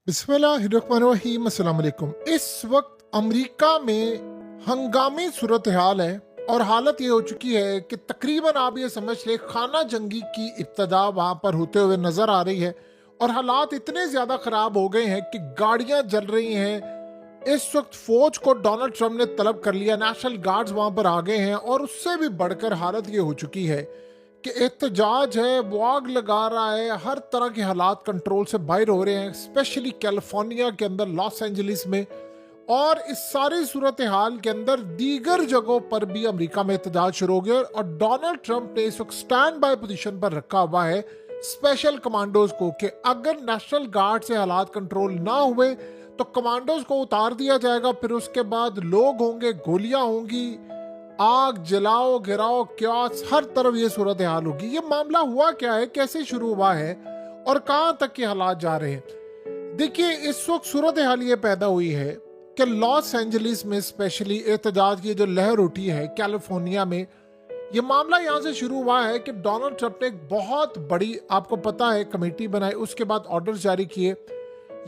बिस्मिल्लाहिर्रहमानिर्रहीम, अस्सलाम वालेकुम। इस वक्त अमेरिका में हंगामी सूरत हाल है और हालत ये हो चुकी है कि तकरीबन आप ये समझ ले खाना जंगी की इब्तदा वहाँ पर होते हुए नज़र आ रही है और हालात इतने ज़्यादा ख़राब हो गए हैं कि गाड़ियाँ जल रही हैं। इस वक्त फ़ौज को डोनाल्ड ट्रंप ने तलब कर लिया, नेशनल गार्ड्स वहाँ पर आ गए हैं और उससे भी बढ़कर हालत ये हो चुकी है कि एहतजाज है वो आग लगा रहा है। हर तरह के हालात कंट्रोल से बाहर हो रहे हैं, स्पेशली कैलिफोर्निया के अंदर, लॉस एंजलिस में, और इस सारी सूरत हाल के अंदर दीगर जगहों पर भी अमेरिका में एहतजाज शुरू हो गया और डोनाल्ड ट्रंप ने इस वक्त स्टैंड बाय पोजीशन पर रखा हुआ है स्पेशल कमांडोज को कि अगर नेशनल गार्ड से हालात कंट्रोल ना हुए तो कमांडोज को उतार दिया जाएगा। फिर उसके बाद लोग होंगे, गोलियां होंगी, आग जलाओ गिराओ, क्या हर तरफ ये सूरत हाल होगी। ये मामला हुआ क्या है, कैसे शुरू हुआ है और कहां तक के हालात जा रहे हैं। देखिए, इस वक्त सूरत हाल ये पैदा हुई है कि लॉस एंजलिस में स्पेशली एहतजाज की जो लहर उठी है कैलिफोर्निया में, ये मामला यहां से शुरू हुआ है कि डोनाल्ड ट्रंप ने एक बहुत बड़ी, आपको पता है, कमेटी बनाई, उसके बाद ऑर्डर्स जारी किए।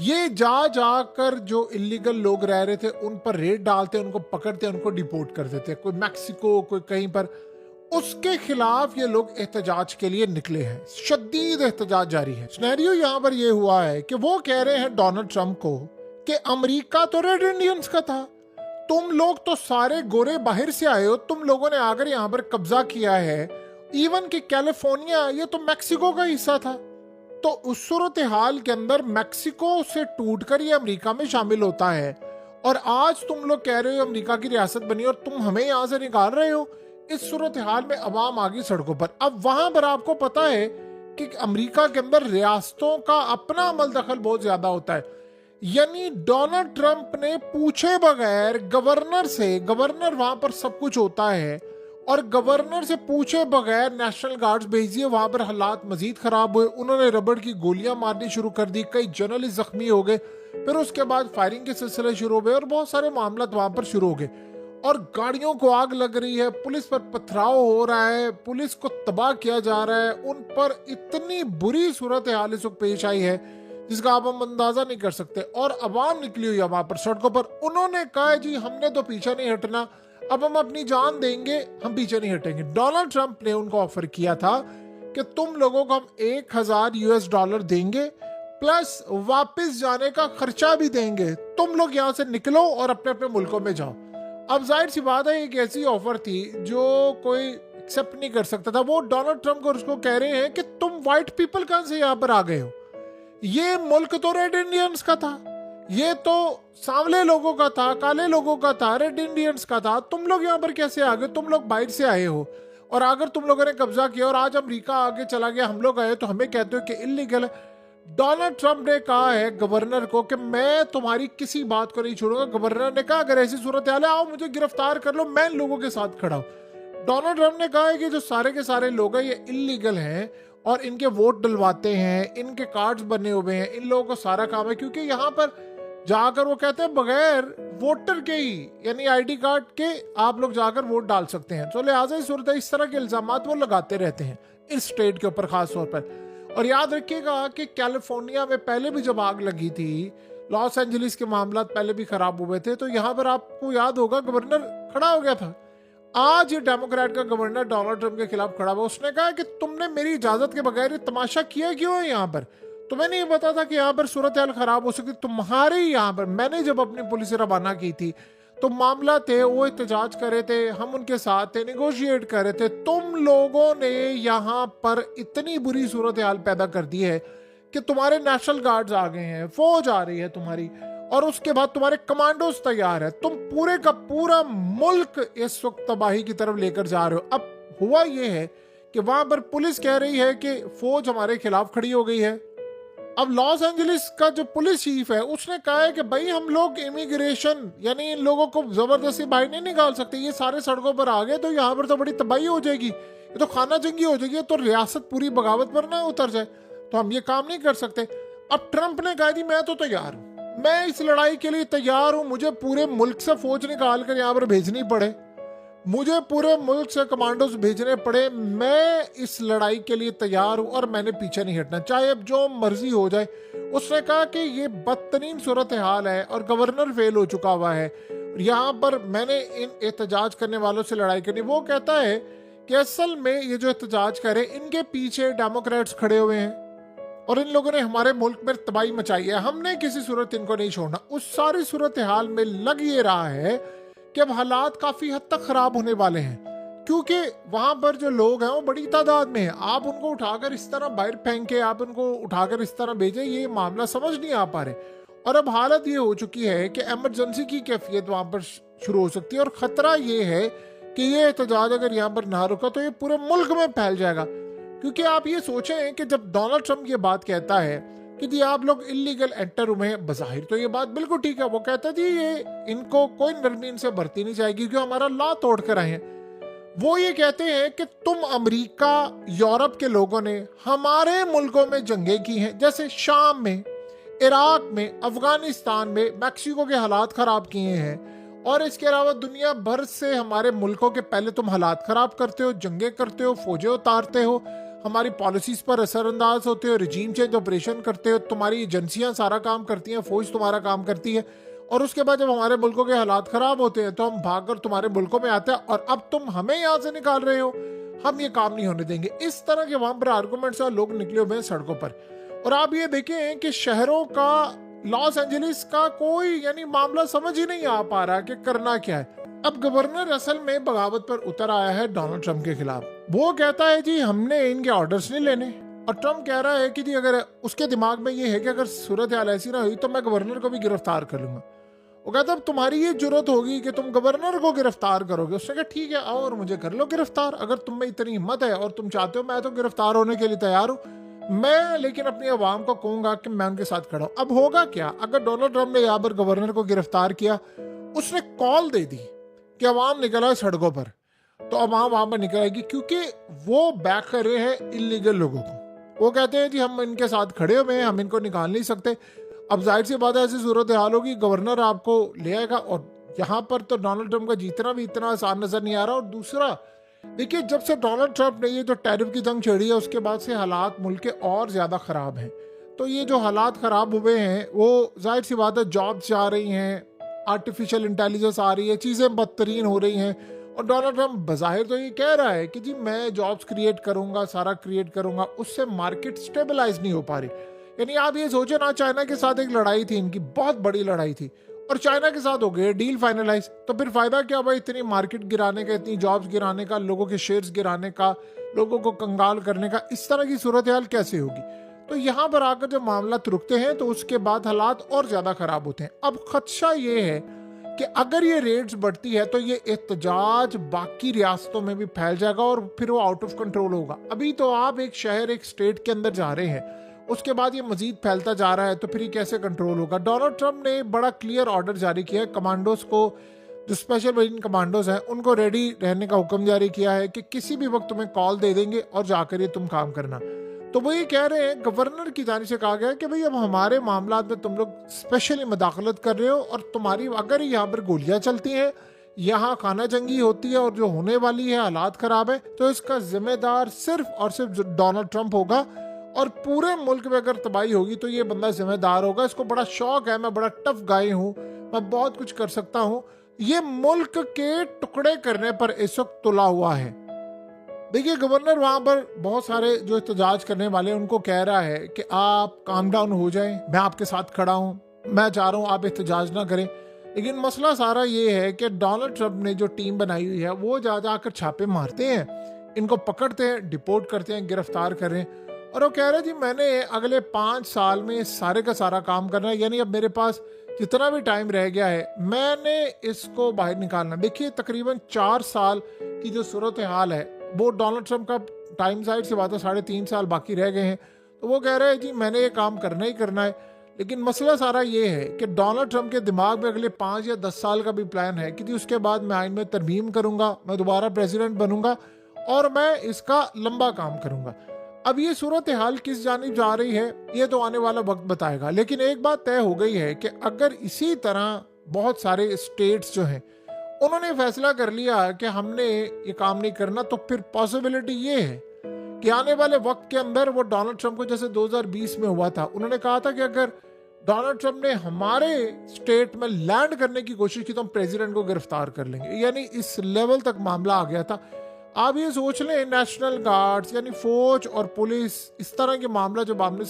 ये जाकर जो इलीगल लोग रह रहे थे उन पर रेड डालते, उनको पकड़ते, उनको डिपोर्ट कर देते, कोई मैक्सिको, कोई कहीं पर। उसके खिलाफ ये लोग एहतजाज के लिए निकले हैं, शदीद एहतजाज जारी है। सिनेरियो यहाँ पर ये हुआ है कि वो कह रहे हैं डोनाल्ड ट्रंप को कि अमेरिका तो रेड इंडियंस का था, तुम लोग तो सारे गोरे बाहर से आए हो, तुम लोगों ने आकर यहाँ पर कब्जा किया है। इवन कि कैलिफोर्निया ये तो मैक्सिको का हिस्सा था। तो उस सूरत हाल के अंदर मैक्सिको से टूटकर ये अमेरिका में शामिल होता है और आज तुम लोग कह रहे हो अमेरिका की रियासत बनी और तुम हमें यहां से निकाल रहे हो। इस सूरत हाल में अवाम आ गई सड़कों पर। अब वहां पर आपको पता है कि अमेरिका के अंदर रियासतों का अपना अमल दखल बहुत ज्यादा होता है। यानी डोनाल्ड ट्रंप ने पूछे बगैर गवर्नर से, गवर्नर वहां पर सब कुछ होता है, और गवर्नर से पूछे बगैर नेशनल गार्ड्स भेज दिए। वहां पर हालात मजीद खराब हुए, उन्होंने रबड़ की गोलियां मारनी शुरू कर दी, कई जर्नलिस्ट जख्मी हो गए, फिर उसके बाद फायरिंग के सिलसिले शुरू हो गए और बहुत सारे मामला वहां पर शुरू हो गए और गाड़ियों को आग लग रही है, पुलिस पर पथराव हो रहा है, पुलिस को तबाह किया जा रहा है। उन पर इतनी बुरी सूरत हाल इस वक्त पेश आई है जिसका आप हम अंदाजा नहीं कर सकते। और अवाम निकली हुई है वहां पर सड़कों पर। उन्होंने कहा जी हमने तो पीछे नहीं हटना, अब हम अपनी जान देंगे, हम पीछे नहीं हटेंगे। डोनाल्ड ट्रंप ने उनको ऑफर किया था कि तुम लोगों को हम $1000 देंगे प्लस वापस जाने का खर्चा भी देंगे, तुम लोग यहां से निकलो और अपने अपने मुल्कों में जाओ। अब जाहिर सी बात है, एक ऐसी ऑफर थी जो कोई एक्सेप्ट नहीं कर सकता था। वो डोनाल्ड ट्रंप को उसको कह रहे हैं कि तुम व्हाइट पीपल कहां से यहां पर आ गए हो, ये मुल्क तो रेड इंडियंस का था, ये तो सांवले लोगों का था, काले लोगों का था, रेड इंडियंस का था, तुम लोग यहाँ पर कैसे आ गए, तुम लोग बाहर से आए हो और अगर तुम लोगों ने कब्जा किया और आज अमेरिका आगे चला गया, हम लोग आए तो हमें कहते हो कि इलीगल है। डोनाल्ड ट्रंप ने कहा है गवर्नर को कि मैं तुम्हारी किसी बात को नहीं छोड़ूंगा। गवर्नर ने कहा अगर ऐसी सूरत हाल है आओ मुझे गिरफ्तार कर लो, मैं इन लोगों के साथ खड़ा हूं। डोनाल्ड ट्रंप ने कहा है कि जो सारे के सारे लोग हैं ये इलीगल हैं और इनके वोट डलवाते हैं, इनके कार्ड्स बने हुए हैं, इन लोगों को सारा काम है, क्योंकि यहाँ पर जाकर वो कहते हैं बगैर वोटर के ही, यानी आईडी कार्ड के आप लोग जाकर वोट डाल सकते हैं। तो लिहाजा इस सूरत इस तरह के इल्जाम वो लगाते रहते हैं इस स्टेट के ऊपर खास तौर पर। और याद रखिएगा कि कैलिफोर्निया में पहले भी जब आग लगी थी, लॉस एंजलिस के मामला पहले भी खराब हुए थे, तो यहाँ पर आपको याद होगा गवर्नर खड़ा हो गया था। आज ये डेमोक्रेट का गवर्नर डोनाल्ड ट्रंप के खिलाफ खड़ा हुआ, उसने कहा कि तुमने मेरी इजाजत के बगैर तमाशा किया क्यों है यहाँ पर, तुम्हें नहीं पता था कि यहाँ पर सूरत हाल खराब हो सकती। तुम्हारे ही यहाँ पर मैंने जब अपनी पुलिस रवाना की थी तो मामला थे, वो एहतजाज कर रहे थे, हम उनके साथ थे, निगोशिएट कर रहे थे, तुम लोगों ने यहाँ पर इतनी बुरी सूरत हाल पैदा कर दी है कि तुम्हारे नेशनल गार्ड्स आ गए हैं, फौज आ रही है तुम्हारी, और उसके बाद तुम्हारे कमांडोज तैयार है, तुम पूरे का पूरा मुल्क इस वक्त तबाही की तरफ लेकर जा रहे हो। अब हुआ ये है कि वहां पर पुलिस कह रही है कि फौज हमारे खिलाफ खड़ी हो गई है। अब लॉस एंजलिस का जो पुलिस चीफ है उसने कहा है कि भाई हम लोग इमिग्रेशन, यानी इन लोगों को जबरदस्ती बाहर नहीं निकाल सकते, ये सारे सड़कों पर आ गए तो यहाँ पर तो बड़ी तबाही हो जाएगी, ये तो खाना जंगी हो जाएगी, तो रियासत पूरी बगावत पर ना उतर जाए, तो हम ये काम नहीं कर सकते। अब ट्रंप ने कहा जी मैं तो तैयार हूं, मैं इस लड़ाई के लिए तैयार हूं, मुझे पूरे मुल्क से फौज निकाल कर यहाँ पर भेजनी पड़े, मुझे पूरे मुल्क से कमांडोज भेजने पड़े, मैं इस लड़ाई के लिए तैयार हूं और मैंने पीछे नहीं हटना, चाहे अब जो मर्जी हो जाए। उसने कहा कि ये बदतरीन सूरत हाल है और गवर्नर फेल हो चुका हुआ है, यहाँ पर मैंने इन एहतजाज करने वालों से लड़ाई करनी। वो कहता है कि असल में ये जो एहतजाज करे इनके पीछे डेमोक्रेट्स खड़े हुए हैं और इन लोगों ने हमारे मुल्क में तबाही मचाई है, हमने किसी सूरत इनको नहीं छोड़ना। उस सारी सूरत हाल में लग ये रहा है कि अब हालात काफी हद तक खराब होने वाले हैं, क्योंकि वहां पर जो लोग हैं वो बड़ी तादाद में हैं। आप उनको उठाकर इस तरह बाहर फेंके, आप उनको उठाकर इस तरह भेजे, ये मामला समझ नहीं आ पा रहे। और अब हालत ये हो चुकी है कि इमरजेंसी की कैफियत वहां पर शुरू हो सकती है और खतरा ये है कि ये एहतजाज अगर यहाँ पर ना रुका तो ये पूरे मुल्क में फैल जाएगा। क्योंकि आप ये सोचें कि जब डोनाल्ड ट्रंप ये बात कहता है कि जी आप लोग इलीगल एंटर हुए हैं, बज़ाहिर तो ये बात बिल्कुल ठीक है। वो कहता है जी ये इनको कोई नरमी इनसे बरती नहीं जाएगी क्योंकि हमारा लॉ तोड़ कर आए हैं। वो ये कहते हैं कि तुम अमेरिका, यूरोप के लोगों ने हमारे मुल्कों में जंगें की हैं, जैसे शाम में, इराक में, अफगानिस्तान में, मैक्सिको के हालात खराब किए हैं, और इसके अलावा दुनिया भर से हमारे मुल्कों के पहले तुम हालात खराब करते हो, जंगें करते हो, फौजें उतारते हो, हमारी पॉलिसीज पर असरअंदाज होते हो, रिजीम चेंज ऑपरेशन करते हो, तुम्हारी एजेंसियां सारा काम करती हैं, फौज तुम्हारा काम करती है, और उसके बाद जब हमारे मुल्कों के हालात खराब होते हैं तो हम भागकर तुम्हारे मुल्कों में आते हैं और अब तुम हमें यहाँ से निकाल रहे हो, हम ये काम नहीं होने देंगे। इस तरह के वहां पर आर्गूमेंट्स और लोग निकले हुए हैं सड़कों पर। और आप ये देखें कि शहरों का, लॉस एंजलिस का कोई यानी मामला समझ ही नहीं आ पा रहा कि करना क्या है। अब गवर्नर असल में बगावत पर उतर आया है डोनाल्ड ट्रंप के खिलाफ। वो कहता है जी हमने इनके ऑर्डर्स नहीं लेने, और ट्रंप कह रहा है कि जी अगर उसके दिमाग में ये है कि अगर सूरत हाल ऐसी ना हुई तो मैं गवर्नर को भी गिरफ्तार कर लूंगा। वो कहता है तुम्हारी ये जरूरत होगी कि तुम गवर्नर को गिरफ्तार करोगे। उसने कहा ठीक है आओ और मुझे कर लो गिरफ्तार, अगर तुम में इतनी हिम्मत है और तुम चाहते हो, मैं तो गिरफ्तार होने के लिए तैयार हूँ। मैं लेकिन अपनी आवाम को कहूंगा कि मैं उनके साथ खड़ा हूं। अब होगा क्या अगर डोनाल्ड ट्रंप ने यहाँ पर गवर्नर को गिरफ्तार किया, उसने कॉल दे दी कि अवाम निकल आए सड़कों पर, तो अवाम वहां पर निकल आएगी क्योंकि वो बैक कर रहे हैं इलीगल लोगों को। वो कहते हैं जी हम इनके साथ खड़े हुए हैं, हम इनको निकाल नहीं सकते। अब जाहिर सी बात है ऐसी सूरत हाल होगी, गवर्नर आपको ले आएगा, और यहाँ पर तो डोनाल्ड ट्रंप का जीतना भी इतना आसान नजर नहीं आ रहा। और दूसरा देखिए, जब से डोनाल्ड ट्रंप ने ये जो टैरिफ की जंग छेड़ी है उसके बाद से हालात मुल्क के और ज्यादा खराब हैं। तो ये जो हालात खराब हुए हैं वो जाहिर सी बात है, जॉब्स जा रही हैं, आर्टिफिशियल इंटेलिजेंस आ रही है, चीजें बदतरीन हो रही हैं, और डोनाल्ड ट्रंप बज़ाहिर तो ये कह रहा है कि जी मैं जॉब्स क्रिएट करूंगा, सारा क्रिएट करूंगा, उससे मार्केट स्टेबलाइज नहीं हो पा रही। यानी आप ये सोचे ना, चाइना के साथ एक लड़ाई थी इनकी, बहुत बड़ी लड़ाई थी, और चाइना के साथ हो गए डील फाइनलाइज, तो फिर फायदा क्या भाई इतनी मार्केट गिराने का, इतनी जॉब्स गिराने का, लोगों के शेयर्स गिराने का, लोगों को कंगाल करने का, इस तरह की सूरत हाल कैसे होगी। तो यहाँ पर आकर जब मामला रुकते हैं तो उसके बाद हालात और ज्यादा खराब होते हैं। अब खदशा ये है कि अगर ये रेट्स बढ़ती है तो ये एहतजाज बाकी रियासतों में भी फैल जाएगा और फिर वो आउट ऑफ कंट्रोल होगा। अभी तो आप एक शहर, एक स्टेट के अंदर जा रहे हैं, उसके बाद ये मजीद फैलता जा रहा है, तो फिर ये कैसे कंट्रोल होगा। डोनाल्ड ट्रंप ने बड़ा क्लियर ऑर्डर जारी किया है, कमांडोज को, जो स्पेशल मरीन कमांडोज हैं उनको रेडी रहने का हुक्म जारी किया है कि किसी भी वक्त तुम्हें कॉल दे देंगे और जाकर ये तुम काम करना। तो वो ये कह रहे हैं, गवर्नर की जानिब से कहा गया है कि भाई अब हमारे मामला में तुम लोग स्पेशली मदाखलत कर रहे हो, और तुम्हारी अगर यहाँ पर गोलियां चलती हैं, यहाँ खाना जंगी होती है और जो होने वाली है, हालात खराब है, तो इसका जिम्मेदार सिर्फ और सिर्फ डोनाल्ड ट्रंप होगा, और पूरे मुल्क में अगर तबाही होगी तो ये बंदा जिम्मेदार होगा। इसको बड़ा शौक है, मैं बड़ा टफ गाय हूँ, मैं बहुत कुछ कर सकता हूँ। ये मुल्क के टुकड़े करने पर इस वक्त तुला हुआ है। देखिए, गवर्नर वहां पर बहुत सारे जो एहतजाज करने वाले उनको कह रहा है कि आप काम डाउन हो जाएं, मैं आपके साथ खड़ा हूं, मैं चाह रहा हूं आप एहतजाज ना करें। लेकिन मसला सारा ये है कि डोनाल्ड ट्रंप ने जो टीम बनाई हुई है वो जा जाकर छापे मारते हैं, इनको पकड़ते हैं, डिपोर्ट करते हैं, गिरफ्तार कर रहे हैं, और वो कह रहे हैं जी मैंने अगले 5 साल में सारे का सारा काम करना है, यानी अब मेरे पास जितना भी टाइम रह गया है मैंने इसको बाहर निकालना। देखिए, तकरीबन 4 साल की जो सूरत हाल है, वो डोनाल्ड ट्रंप का टाइम साइड से बात है, 3.5 साल बाकी रह गए हैं, तो वो कह रहे हैं जी मैंने ये काम करना ही करना है। लेकिन मसला सारा ये है कि डोनाल्ड ट्रंप के दिमाग में अगले 5 या 10 साल का भी प्लान है कि जी उसके बाद मैं आइन में तरमीम करूंगा, मैं दोबारा प्रेसिडेंट बनूंगा और मैं इसका लंबा काम करूंगा। अब ये सूरत हाल किस जानिब जा रही है ये तो आने वाला वक्त बताएगा। लेकिन एक बात तय हो गई है कि अगर इसी तरह बहुत सारे स्टेट्स जो हैं उन्होंने फैसला कर लिया कि हमने ये काम नहीं करना। तो फिर पॉसिबिलिटी ये है कि आने वाले वक्त के अंदर वो डोनाल्ड ट्रंप को, जैसे 2020 में हुआ था, उन्होंने कहा था कि अगर डोनाल्ड ट्रंप ने हमारे स्टेट में लैंड करने की कोशिश की तो हम प्रेसिडेंट को गिरफ्तार कर लेंगे। यानी इस लेवल तक मामला आ गया था। आप ये सोच लें, नेशनल गार्ड्स यानी फौज और पुलिस, इस तरह के मामला जब आमने